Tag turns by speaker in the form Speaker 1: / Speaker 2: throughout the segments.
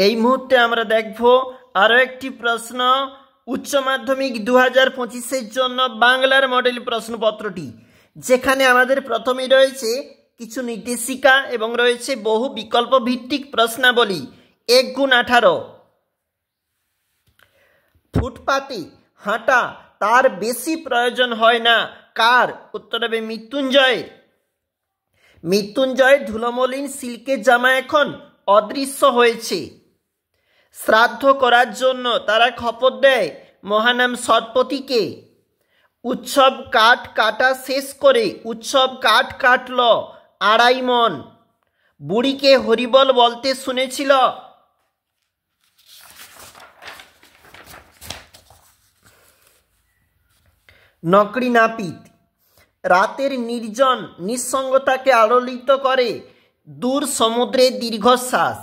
Speaker 1: এই মুহূর্তে আমরা দেখব আরও একটি প্রশ্ন উচ্চ মাধ্যমিক 2025-এর জন্য বাংলার মডেল প্রশ্নপত্রটি, যেখানে আমাদের প্রথমেই রয়েছে কিছু নির্দেশিকা এবং রয়েছে বহু বিকল্প ভিত্তিক প্রশ্নাবলী। 1×18 ফুটপাতে হাঁটা তার বেশি প্রয়োজন হয় না কার? উত্তর হবে মৃত্যুঞ্জয়ের। মৃত্যুঞ্জয়ের ধুলোমলিন সিল্কের জামা এখন অদৃশ্য হয়েছে। শ্রাদ্ধ করার জন্য তারা খপর দেয় মহানাম সৎপতিকে। উৎসব কাঠ কাটা শেষ করে উৎসব কাঠ কাটল 2.5 মণ। বুড়িকে হরিবল বলতে শুনেছিল। নকরি নাপিত। রাতের নির্জন নিঃসঙ্গতাকে আলোলিত করে দূর সমুদ্রের দীর্ঘশ্বাস।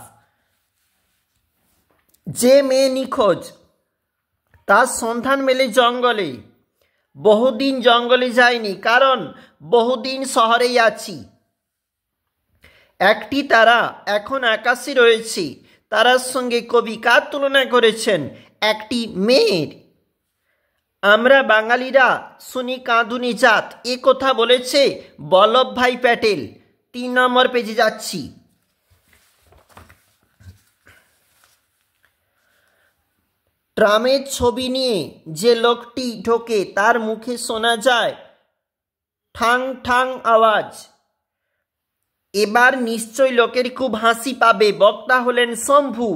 Speaker 1: যে মেয়ে নিখোঁজ তার সন্ধান মেলে জঙ্গলে। বহুদিন জঙ্গলে যায়নি কারণ বহুদিন শহরেই আছি। একটি তারা এখন আকাশে রয়েছে। তারার সঙ্গে কবি কার তুলনা করেছেন? একটি মেয়ের। আমরা বাঙালিরা শুনি কাঁদুনি জাত, এ কথা বলেছে বল্লভভাই প্যাটেল। 3 নম্বর পেজে যাচ্ছি। ট্রামের ছবি নিয়ে যে লোকটি ঢোকে তার মুখে শোনা যায় ঠাং ঠাং আওয়াজ। এবার নিশ্চয় লোকের খুব হাসি পাবে। বক্তা হলেন শম্ভু।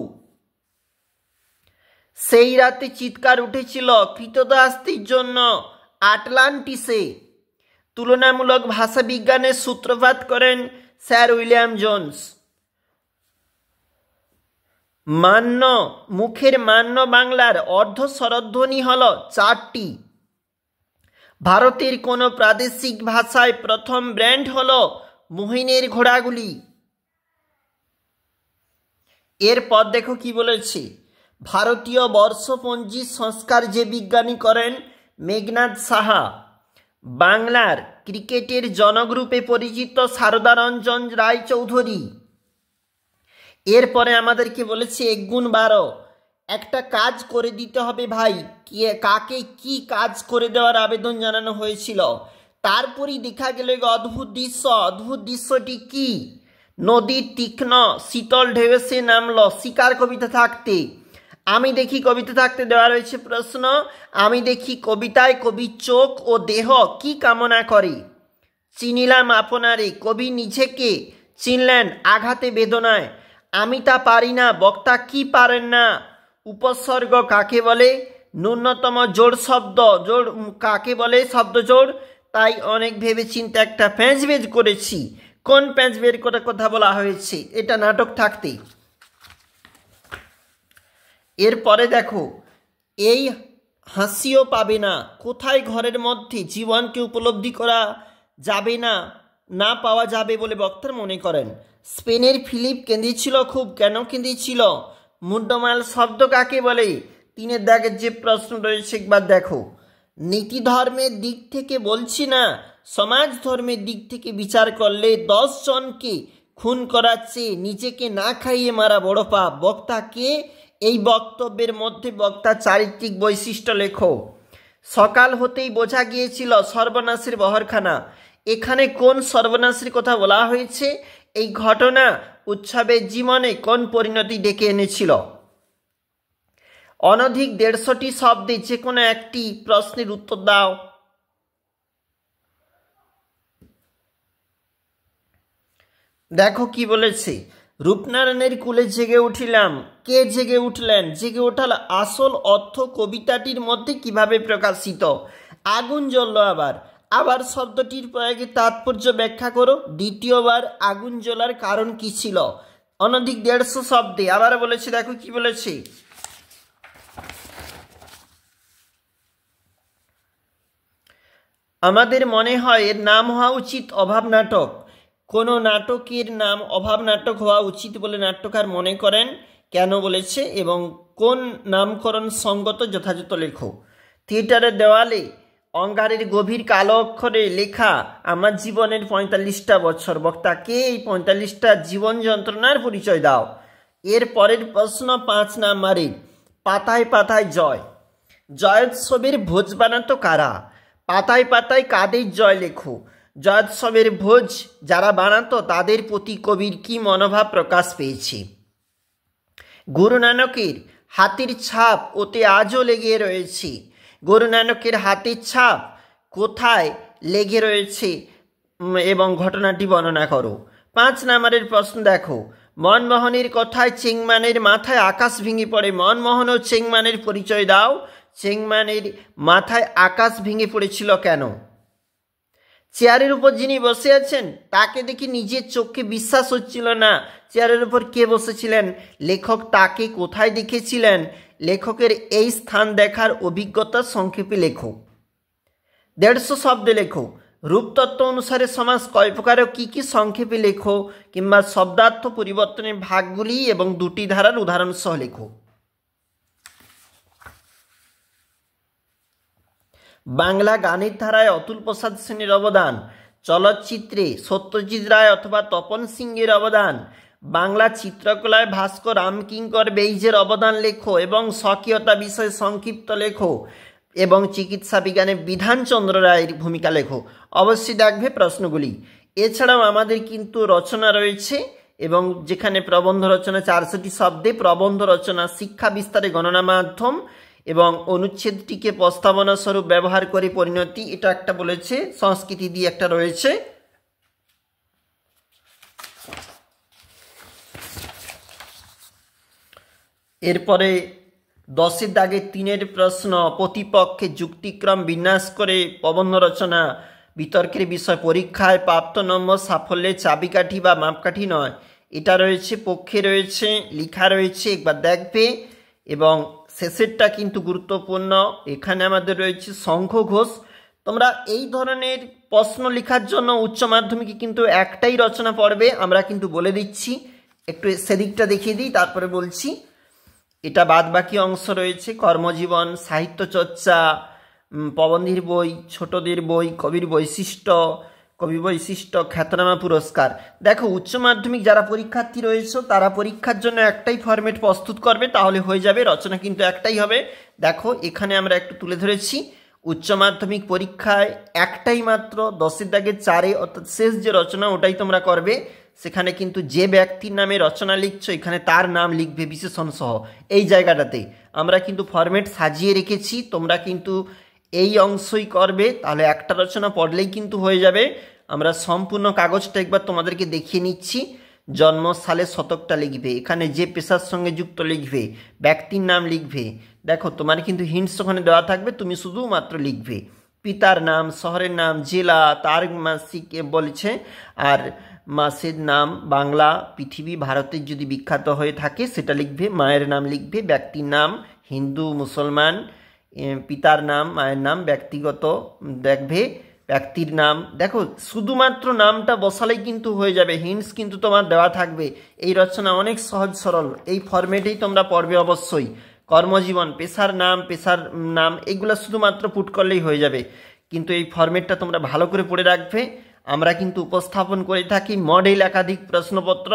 Speaker 1: সেই রাতে চিৎকার উঠেছিল কৃতদাসদের জন্য আটলান্টিসে। তুলনামূলক ভাষাবিজ্ঞানের সূত্রপাত করেন স্যার উইলিয়াম জোন্স। মান্য মুখের মান্য বাংলার অর্ধ স্বরধ্বনি হল 4টি। ভারতের কোনো প্রাদেশিক ভাষায় প্রথম ব্র্যান্ড হল মুহিনের ঘোড়াগুলি। এরপর দেখো কি বলেছে। ভারতীয় বর্ষপঞ্জি সংস্কার যে বিজ্ঞানী করেন মেঘনাদ সাহা। বাংলার ক্রিকেটের জনকরূপে পরিচিত সারদারঞ্জন রায়চৌধুরী। এরপরে আমাদেরকে বলেছে 1×12 একটা কাজ করে দিতে হবে ভাই। কাকে কি কাজ করে দেওয়ার আবেদন জানানো হয়েছিল। তারপরই দেখা গেল অদ্ভুত দৃশ্য। অদ্ভুত দৃশ্যটি কি? নদীর তীক্ষ্ণ শীতল ঢেউ এসে নামলো শিকার কবিতা থাকতে। আমি দেখি কবিতা থাকতে দেওয়া রয়েছে প্রশ্ন। আমি দেখি কবিতায় কবির চোখ ও দেহ কি কামনা করে। চিনিলাম আপনারে, কবি নিজেকে চিনলেন আঘাতে বেদনায়। আমি তা পারি না, বক্তা কি পারেন না। উপসর্গ কাকে বলে? ন্যূনতম জোড় শব্দ। জোড় কাকে বলে? শব্দ জোড়। তাই অনেক ভেবে চিন্তে একটা প্যাঁচ বের করেছি। কোন প্যাঁচ বের করে কথা বলা হয়েছে? এটা নাটক থাকতে। এরপরে দেখো, এই হাসিও পাবে না। কোথায় ঘরের মধ্যে জীবনকে উপলব্ধি করা যাবে না, না পাওয়া যাবে বলে বক্তার মনে করেন। স্পেনের ফিলিপ কেঁদেছিল খুব। কেন কেঁদেছিল? মুন্ডমাল শব্দ কাকে বলে? 3 দাগের যে প্রশ্ন রয়েছে একবার দেখো। নীতি ধর্মের দিক থেকে বলছি না, সমাজ ধর্মের দিক থেকে বিচার করলে 10 জনকে খুন করার চেয়ে নিজেকে না খাইয়ে মারা বড় পাপ। বক্তা কে? এই বক্তব্যের মধ্যে বক্তা চারিত্রিক বৈশিষ্ট্য লেখো। সকাল হতেই বোঝা গিয়েছিল সর্বনাশের বহরখানা। এখানে কোন সর্বনাশের কথা বলা হয়েছে? এই ঘটনা উৎসবের জীবনে কোন পরিণতি ডেকে এনেছিল? অনধিক 150টি শব্দে যে কোনো একটি প্রশ্নের উত্তর দাও। দেখো কি বলেছে। রূপনারায়ণের কুলে জেগে উঠিলাম। কে জেগে উঠলেন? জেগে ওঠার আসল অর্থ কবিতাটির মধ্যে কিভাবে প্রকাশিত? আগুন জ্বলল। আবার শব্দটির প্রয়োগে তাৎপর্য ব্যাখ্যা করো। দ্বিতীয়বার আগুন জ্বলার কারণ কি ছিল? অনধিক 150 শব্দে। আবার বলেছে, দেখো কি বলেছে। আমাদের মনে হয় এর নাম হওয়া উচিত অভাব নাটক। কোনো নাটকের নাম অভাব নাটক হওয়া উচিত বলে নাট্যকার মনে করেন। কেন বলেছে এবং কোন নামকরণ সঙ্গত যথাযথ লেখো। থিয়েটারের দেওয়ালে অঙ্গারের গভীর কালো অক্ষরে লেখা আমার জীবনের 45টা বছর। বক্তা কে? এই 45টা জীবন যন্ত্রণার পরিচয় দাও। এর পরের প্রশ্ন 5 নাম্বারের, পাতায় পাতায় জয়। জয়োৎসবের ভোজ বানাতো কারা? পাতায় পাতায় কাদের জয় লেখো। জয়োৎসবের ভোজ যারা বানাতো তাদের প্রতি কবির কি মনোভাব প্রকাশ পেয়েছে? গুরু নানকের হাতের ছাপ ওতে আজও লেগে রয়েছে। গুরু নানকের হাতের ছাপ কোথায় লেগে রয়েছে এবং ঘটনাটি বর্ণনা করো। 5 নাম্বারের প্রশ্ন দেখো, মনমোহনের কথায় চেংমানের মাথায় আকাশ ভেঙে পড়ে। মনমোহন ও চেংমানের পরিচয় দাও। চেংমানের মাথায় আকাশ ভেঙে পড়েছিল কেন? চেয়ারের উপর যিনি বসে আছেন তাকে দেখে নিজের চোখকে বিশ্বাস হচ্ছিল না। চেয়ারের উপর কে বসেছিলেন? লেখক তাকে কোথায় দেখেছিলেন? লেখকের এই স্থান দেখার অভিজ্ঞতা সংক্ষেপে লেখো। 150 শব্দে লেখো। রূপতত্ত্ব অনুসারে সমাস কয় প্রকার ও কী কী সংক্ষেপে লেখো, কিংবা শব্দার্থ পরিবর্তনের ভাগগুলি এবং দুটি ধারার উদাহরণ সহ লেখো। বাংলা গানের ধারায় অতুল প্রসাদ সেনের অবদান। চলচ্চিত্রে সত্যজিৎ রায় অথবা তপন সিংহের অবদান। বাংলা চিত্রকলায় ভাস্কর রামকিঙ্কর বেইজের অবদান লেখো এবং স্বকীয়তা বিষয়ে সংক্ষিপ্ত লেখো এবং চিকিৎসা বিজ্ঞানে বিধানচন্দ্র রায়ের ভূমিকা লেখো। অবশ্যই দেখবে প্রশ্নগুলি। এছাড়াও আমাদের কিন্তু রচনা রয়েছে এবং যেখানে প্রবন্ধ রচনা 400টি শব্দে, প্রবন্ধ রচনা শিক্ষা বিস্তারে গণনা মাধ্যম এবং অনুচ্ছেদটিকে প্রস্তাবনা স্বরূপ ব্যবহার করে পরিণতি, এটা একটা বলেছে, সংস্কৃতি দিয়ে একটা রয়েছে। এরপরে 10-এর দাগে 3-এর প্রশ্ন, প্রতিপক্ষে যুক্তিক্রম বিন্যাস করে প্রবন্ধ রচনা। বিতর্কের বিষয়, পরীক্ষায় প্রাপ্ত নম্বর সাফল্যের চাবিকাঠি বা মাপকাঠি নয়। এটা রয়েছে, পক্ষে রয়েছে, লেখা রয়েছে, একবার দেখবে। এবং শেষেরটা কিন্তু গুরুত্বপূর্ণ, এখানে আমাদের রয়েছে শঙ্খ ঘোষ। তোমরা এই ধরনের প্রশ্ন লেখার জন্য উচ্চ মাধ্যমিকে কিন্তু একটাই রচনা পড়বে, আমরা কিন্তু বলে দিচ্ছি। একটু সেদিকটা দেখিয়ে দিই, তারপরে বলছি। এটা বাদ বাকি অংশ রয়েছে, কর্মজীবন, সাহিত্য চর্চা, প্রবন্ধের বই, ছোটদের বই, কবির বৈশিষ্ট্য, কবি বৈশিষ্ট্য, খ্যাতনামা পুরস্কার। দেখো, উচ্চ মাধ্যমিক যারা পরীক্ষার্থী রয়েছে তারা পরীক্ষার জন্য একটাই ফরম্যাট প্রস্তুত করবে, তাহলে হয়ে যাবে। রচনা কিন্তু একটাই হবে। দেখো, এখানে আমরা একটু তুলে ধরেছি। উচ্চ মাধ্যমিক পরীক্ষায় একটাই মাত্র 10-এর দাগের 4-এ, অর্থাৎ শেষ যে রচনা ওটাই তোমরা করবে। সেখানে কিন্তু যে ব্যক্তির নামে রচনা লিখছো এখানে তার নাম লিখবে বিশেষণ সহ। এই জায়গাটাতে আমরা কিন্তু ফরম্যাট সাজিয়ে রেখেছি, তোমরা কিন্তু এই অংশই করবে, তাহলে একটা রচনা পড়লেই কিন্তু হয়ে যাবে। আমরা সম্পূর্ণ কাগজটা একবার তোমাদেরকে দেখিয়ে নিচ্ছি। জন্ম সালে শতকটা লিখবে, এখানে যে পেশার সঙ্গে যুক্ত লিখবে, ব্যক্তির নাম লিখবে। দেখো, তোমার কিন্তু হিন্টস ওখানে দেওয়া থাকবে, তুমি শুধুমাত্র লিখবে। পিতার নাম, শহরের নাম, জেলা, তার মাসিক বলেছে, আর মাসের নাম, বাংলা, পৃথিবী, ভারতের যদি বিখ্যাত হয়ে থাকে সেটা লিখবে। মায়ের নাম লিখবে, ব্যক্তির নাম, হিন্দু, মুসলমান, পিতার নাম, মায়ের নাম, ব্যক্তিগত দেখবে, ব্যক্তির নাম। দেখো, শুধুমাত্র নামটা বসালেই কিন্তু হয়ে যাবে, হিন্টস কিন্তু তোমার দেওয়া থাকবে। এই রচনা অনেক সহজ সরল, এই ফরম্যাটেই তোমরা পড়বে অবশ্যই। কর্মজীবন, পেশার নাম এগুলো শুধুমাত্র পুট করলেই হয়ে যাবে, কিন্তু এই ফরম্যাটটা তোমরা ভালো করে পড়ে রাখবে। আমরা কিন্তু উপস্থাপন করে থাকি মডেল একাধিক প্রশ্নপত্র,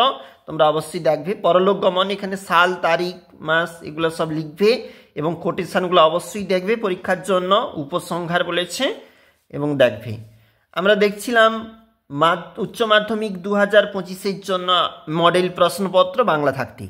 Speaker 1: তোমরা অবশ্যই দেখবে। পরলোক গমন, এখানে সাল, তারিখ, মাস এগুলো সব লিখবে এবং কোটেশনগুলো অবশ্যই দেখবে পরীক্ষার জন্য। উপসংহার বলেছে এবং দেখবে। আমরা দেখছিলাম উচ্চ মাধ্যমিক 2025-এর জন্য মডেল প্রশ্নপত্র বাংলা থাকতে।